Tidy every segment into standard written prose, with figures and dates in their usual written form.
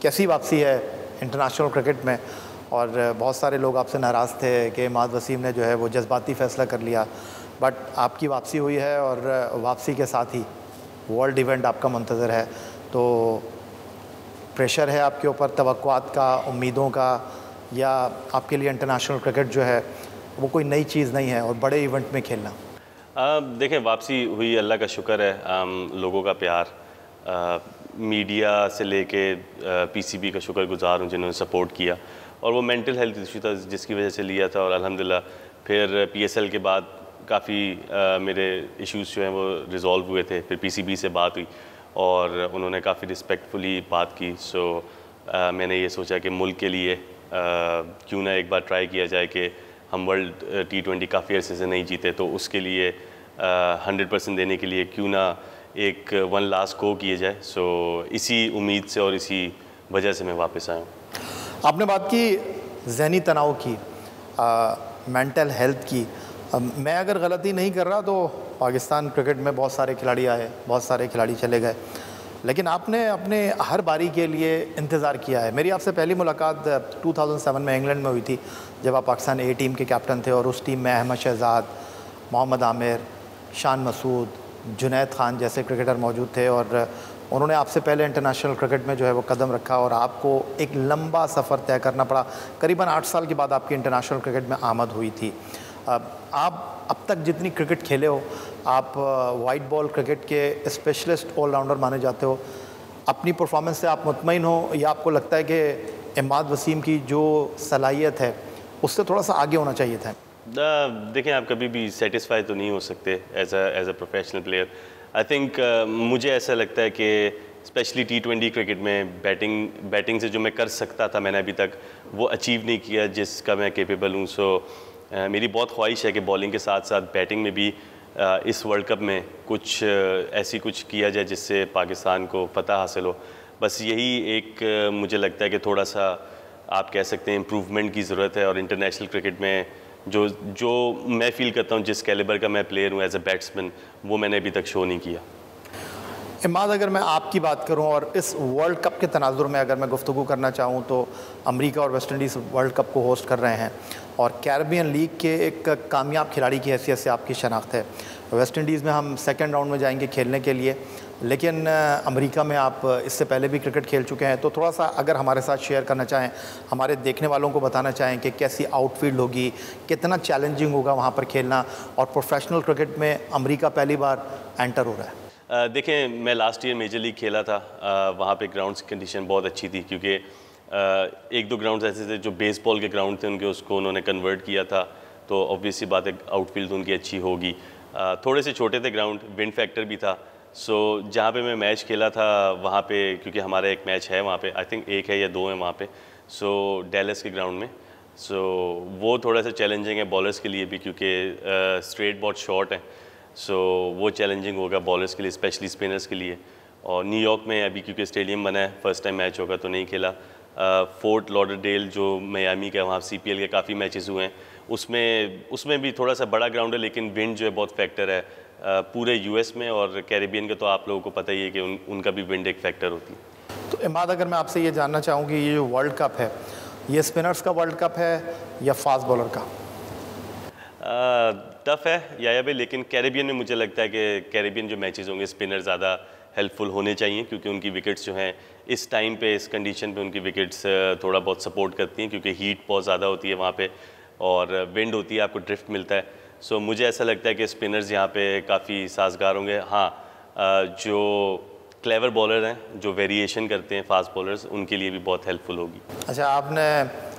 कैसी वापसी है इंटरनेशनल क्रिकेट में? और बहुत सारे लोग आपसे नाराज़ थे कि इमाद वसीम ने जो है वो जज्बाती फ़ैसला कर लिया, बट आपकी वापसी हुई है और वापसी के साथ ही वर्ल्ड इवेंट आपका मुंतज़र है। तो प्रेशर है आपके ऊपर तवक्कुआत का, उम्मीदों का, या आपके लिए इंटरनेशनल क्रिकेट जो है वो कोई नई चीज़ नहीं है और बड़े इवेंट में खेलना? देखें, वापसी हुई, अल्लाह का शुक्र है। लोगों का प्यार, मीडिया से लेके पीसीबी का शुक्रगुजार हूँ जिन्होंने सपोर्ट किया। और वो मेंटल हेल्थ इशू था जिसकी वजह से लिया था, और अल्हम्दुलिल्लाह फिर पीएसएल के बाद काफ़ी मेरे इश्यूज़ जो हैं वो रिज़ॉल्व हुए थे। फिर पीसीबी से बात हुई और उन्होंने काफ़ी रिस्पेक्टफुली बात की। सो मैंने ये सोचा कि मुल्क के लिए क्यों ना एक बार ट्राई किया जाए कि हम वर्ल्ड T20 काफ़ी अरसे से नहीं जीते, तो उसके लिए 100% देने के लिए क्यों ना एक वन लास्ट गो किए जाए। सो इसी उम्मीद से और इसी वजह से मैं वापस आया हूँ। आपने बात की ज़हनी तनाव की, मेंटल हेल्थ की। मैं अगर गलती नहीं कर रहा तो पाकिस्तान क्रिकेट में बहुत सारे खिलाड़ी आए, बहुत सारे खिलाड़ी चले गए, लेकिन आपने अपने हर बारी के लिए इंतज़ार किया है। मेरी आपसे पहली मुलाकात 2007 में इंग्लैंड में हुई थी, जब आप पाकिस्तान ए टीम के कैप्टन थे, और उस टीम में अहमद शहजाद, मोहम्मद आमिर, शान मसूद, जुनैद खान जैसे क्रिकेटर मौजूद थे, और उन्होंने आपसे पहले इंटरनेशनल क्रिकेट में जो है वो कदम रखा और आपको एक लंबा सफ़र तय करना पड़ा। करीबन 8 साल के बाद आपकी इंटरनेशनल क्रिकेट में आमद हुई थी। आप अब तक जितनी क्रिकेट खेले हो, आप वाइट बॉल क्रिकेट के स्पेशलिस्ट ऑलराउंडर माने जाते हो। अपनी परफॉर्मेंस से आप मुतमईन हो, या आपको लगता है कि इमाद वसीम की जो सलाहियत है उससे थोड़ा सा आगे होना चाहिए था? देखें, आप कभी भी सेटिस्फाई तो नहीं हो सकते as a professional player. I think मुझे ऐसा लगता है कि स्पेशली T20 क्रिकेट में बैटिंग से जो मैं कर सकता था मैंने अभी तक वो अचीव नहीं किया जिसका मैं कैपेबल हूँ। सो मेरी बहुत ख्वाहिश है कि बॉलिंग के साथ साथ बैटिंग में भी इस वर्ल्ड कप में कुछ ऐसी कुछ किया जाए जिससे पाकिस्तान को फतह हासिल हो। बस यही एक मुझे लगता है कि थोड़ा सा आप कह सकते हैं इम्प्रूवमेंट की ज़रूरत है। और इंटरनेशनल क्रिकेट में जो मैं फ़ील करता हूँ, जिस कैलिबर का मैं प्लेयर हूँ एज अ बैट्समैन, वो मैंने अभी तक शो नहीं किया। इमाद, अगर मैं आपकी बात करूं और इस वर्ल्ड कप के तनाजुर में अगर मैं गुफ्तगू करना चाहूं तो अमेरिका और वेस्ट इंडीज़ वर्ल्ड कप को होस्ट कर रहे हैं, और कैरिबियन लीग के एक कामयाब खिलाड़ी की हैसियत से आपकी शनाख्त है। वेस्ट इंडीज़ में हम सेकंड राउंड में जाएंगे खेलने के लिए, लेकिन अमेरिका में आप इससे पहले भी क्रिकेट खेल चुके हैं। तो थोड़ा सा अगर हमारे साथ शेयर करना चाहें, हमारे देखने वालों को बताना चाहें कि कैसी आउटफील्ड होगी, कितना चैलेंजिंग होगा वहाँ पर खेलना, और प्रोफेशनल क्रिकेट में अमेरिका पहली बार एंटर हो रहा है। देखें, मैं लास्ट ईयर मेजर लीग खेला था। वहाँ पे ग्राउंड्स की कंडीशन बहुत अच्छी थी, क्योंकि एक दो ग्राउंड्स ऐसे थे जो बेसबॉल के ग्राउंड थे, उनको उन्होंने कन्वर्ट किया था। तो ऑब्वियसली बात है आउटफील्ड उनकी अच्छी होगी। थोड़े से छोटे थे ग्राउंड, विंड फैक्टर भी था। सो जहाँ पे मैं मैच खेला था वहाँ पे, क्योंकि हमारा एक मैच है वहाँ पे, आई थिंक एक है या दो है वहाँ पे, सो डैलस के ग्राउंड में। सो वो थोड़ा सा चैलेंजिंग है बॉलर्स के लिए भी, क्योंकि स्ट्रेट बहुत शॉर्ट है। सो वो चैलेंजिंग होगा बॉलर्स के लिए, स्पेशली स्पिनर्स के लिए। और न्यूयॉर्क में अभी क्योंकि स्टेडियम बना है, फर्स्ट टाइम मैच होगा तो नहीं खेला। फोर्ट लॉडरडेल जो मियामी का, वहाँ CPL के काफ़ी मैचेस हुए हैं, उसमें भी थोड़ा सा बड़ा ग्राउंड है, लेकिन विंड जो है बहुत फैक्टर है पूरे US में। और कैरिबियन का तो आप लोगों को पता ही है कि उनका भी विंड एक फैक्टर होती है। तो इमाद, अगर मैं आपसे ये जानना चाहूँ कि ये जो वर्ल्ड कप है, ये स्पिनर्स का वर्ल्ड कप है या फास्ट बॉलर का? टफ है याया भाई, लेकिन कैरिबियन में मुझे लगता है कि कैरिबियन जो मैचेस होंगे स्पिनर ज़्यादा हेल्पफुल होने चाहिए, क्योंकि उनकी विकेट्स जो हैं इस टाइम पे, इस कंडीशन पे उनकी विकेट्स थोड़ा बहुत सपोर्ट करती हैं, क्योंकि हीट बहुत ज़्यादा होती है वहाँ पे और विंड होती है, आपको ड्रिफ्ट मिलता है। सो मुझे ऐसा लगता है कि स्पिनर्स यहाँ पे काफ़ी साजगार होंगे। हाँ, जो क्लेवर बॉलर हैं, जो वेरिएशन करते हैं फास्ट बॉलर्स, उनके लिए भी बहुत हेल्पफुल होगी। अच्छा, आपने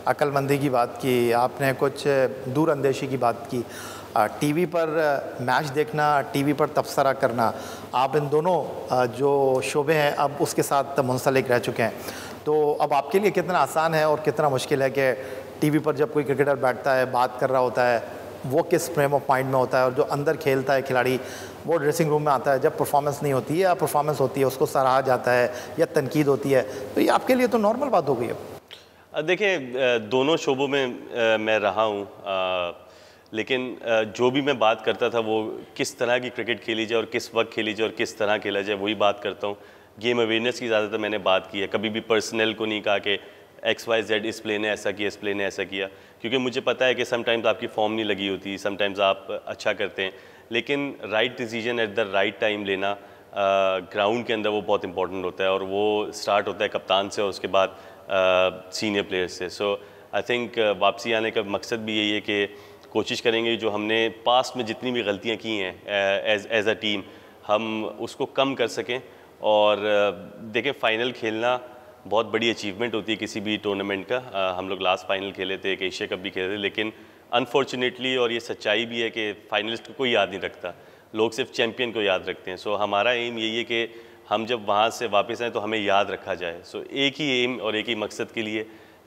अक्लमंदी की बात की, आपने कुछ दूर अंदेशी की बात की। टीवी पर मैच देखना, टीवी पर तबसरा करना, आप इन दोनों जो शोबे हैं अब उसके साथ मुंसलिक रह चुके हैं। तो अब आपके लिए कितना आसान है और कितना मुश्किल है कि टीवी पर जब कोई क्रिकेटर बैठता है, बात कर रहा होता है, वो किस फ्रेम ऑफ माइंड में होता है, और जो अंदर खेलता है खिलाड़ी वो ड्रेसिंग रूम में आता है जब परफॉर्मेंस नहीं होती है या परफॉर्मेंस होती है उसको सराहा जाता है या तनकीद होती है, तो ये आपके लिए तो नॉर्मल बात हो गई है। देखिए, दोनों शोबों में मैं रहा हूँ, लेकिन जो भी मैं बात करता था वो किस तरह की क्रिकेट खेली जाए और किस वक्त खेली जाए और किस तरह खेला जाए, वही बात करता हूँ। गेम अवेयरनेस की ज़्यादातर मैंने बात की है, कभी भी पर्सनल को नहीं कहा कि XYZ इस प्ले ने ऐसा किया, इस प्ले ने ऐसा किया, क्योंकि मुझे पता है कि समटाइम्स आपकी फॉर्म नहीं लगी होती, समटाइम्स आप अच्छा करते हैं, लेकिन right decision at the right time लेना ग्राउंड के अंदर वो बहुत इंपॉर्टेंट होता है, और वो स्टार्ट होता है कप्तान से और उसके बाद सीनियर प्लेयर्स से। सो आई थिंक वापसी आने का मकसद भी यही है कि कोशिश करेंगे जो हमने पास्ट में जितनी भी गलतियाँ की हैं एज अ टीम, हम उसको कम कर सकें। और देखें, फ़ाइनल खेलना बहुत बड़ी अचीवमेंट होती है किसी भी टूर्नामेंट का। हम लोग लास्ट फाइनल खेले थे, एक एशिया कप भी खेले थे, लेकिन अनफॉर्चुनेटली, और ये सच्चाई भी है कि फाइनलिस्ट को कोई याद नहीं रखता, लोग सिर्फ चैम्पियन को याद रखते हैं। सो हमारा एम यही है कि हम जब वहाँ से वापस आएँ तो हमें याद रखा जाए। सो एक ही एम और एक ही मकसद के लिए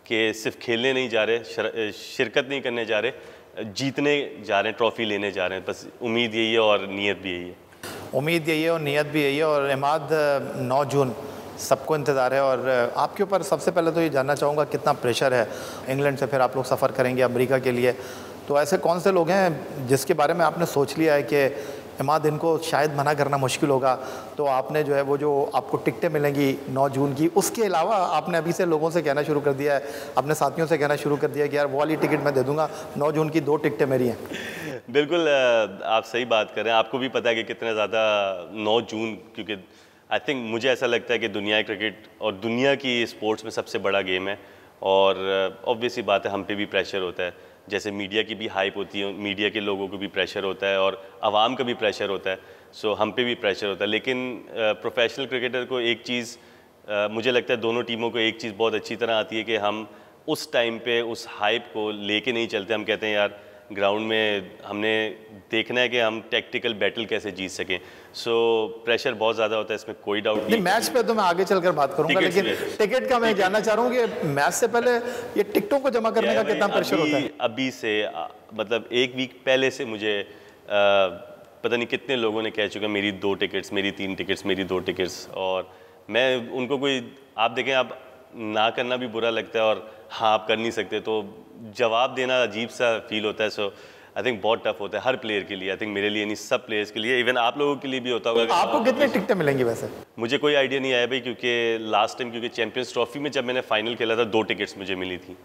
कि सिर्फ खेलने नहीं जा रहे, शिरकत नहीं करने जा रहे, जीतने जा रहे हैं, ट्रॉफ़ी लेने जा रहे हैं। बस उम्मीद यही है और नीयत भी यही है। उम्मीद यही है और नीयत भी यही है। और इमाद, 9 जून सबको इंतज़ार है, और आपके ऊपर सबसे पहले तो ये जानना चाहूँगा कितना प्रेशर है। इंग्लैंड से फिर आप लोग सफ़र करेंगे अमेरिका के लिए, तो ऐसे कौन से लोग हैं जिसके बारे में आपने सोच लिया है कि इमाद, इनको शायद मना करना मुश्किल होगा, तो आपने जो है वो जो आपको टिकटें मिलेंगी 9 जून की, उसके अलावा आपने अभी से लोगों से कहना शुरू कर दिया है, अपने साथियों से कहना शुरू कर दिया है कि यार वो वाली टिकट मैं दे दूंगा, 9 जून की 2 टिकटें मेरी हैं। बिल्कुल, आप सही बात कर रहे हैं। आपको भी पता है कि कितना ज़्यादा 9 जून, क्योंकि आई थिंक मुझे ऐसा लगता है कि दुनिया क्रिकेट और दुनिया की स्पोर्ट्स में सबसे बड़ा गेम है, और ऑब्वियसली बात है हम पे भी प्रेशर होता है। जैसे मीडिया की भी हाइप होती है, मीडिया के लोगों को भी प्रेशर होता है, और आवाम का भी प्रेशर होता है। सो हम पे भी प्रेशर होता है। लेकिन प्रोफेशनल क्रिकेटर को एक चीज़, मुझे लगता है दोनों टीमों को एक चीज़ बहुत अच्छी तरह आती है कि हम उस टाइम पे उस हाइप को लेके नहीं चलते। हम कहते हैं यार ग्राउंड में हमने देखना है कि हम टैक्टिकल बैटल कैसे जीत सकें। सो प्रेशर बहुत ज़्यादा होता है, इसमें कोई डाउट नहीं। मैच पे तो मैं आगे चलकर बात करूंगा, लेकिन टिकट का मैं जानना चाह रहा हूँ कि मैच से पहले ये टिकटों को जमा करने का कितना प्रेशर होता है? अभी से मतलब एक वीक पहले से मुझे पता नहीं कितने लोगों ने कह चुका मेरी 2 टिकट्स, मेरी 3 टिकट्स, मेरी 2 टिकट्स, और मैं उनको कोई, आप देखें, आप ना करना भी बुरा लगता है और हाँ आप कर नहीं सकते, तो जवाब देना अजीब सा फील होता है। सो आई थिंक बहुत टफ होता है हर प्लेयर के लिए। आई थिंक मेरे लिए नहीं, सब प्लेयर्स के लिए, इवन आप लोगों के लिए भी होता होगा। आपको कितनी टिकटें मिलेंगी वैसे? मुझे कोई आइडिया नहीं आया भाई, क्योंकि लास्ट टाइम, क्योंकि चैंपियंस ट्रॉफी में जब मैंने फाइनल खेला था 2 टिकट्स मुझे मिली थी,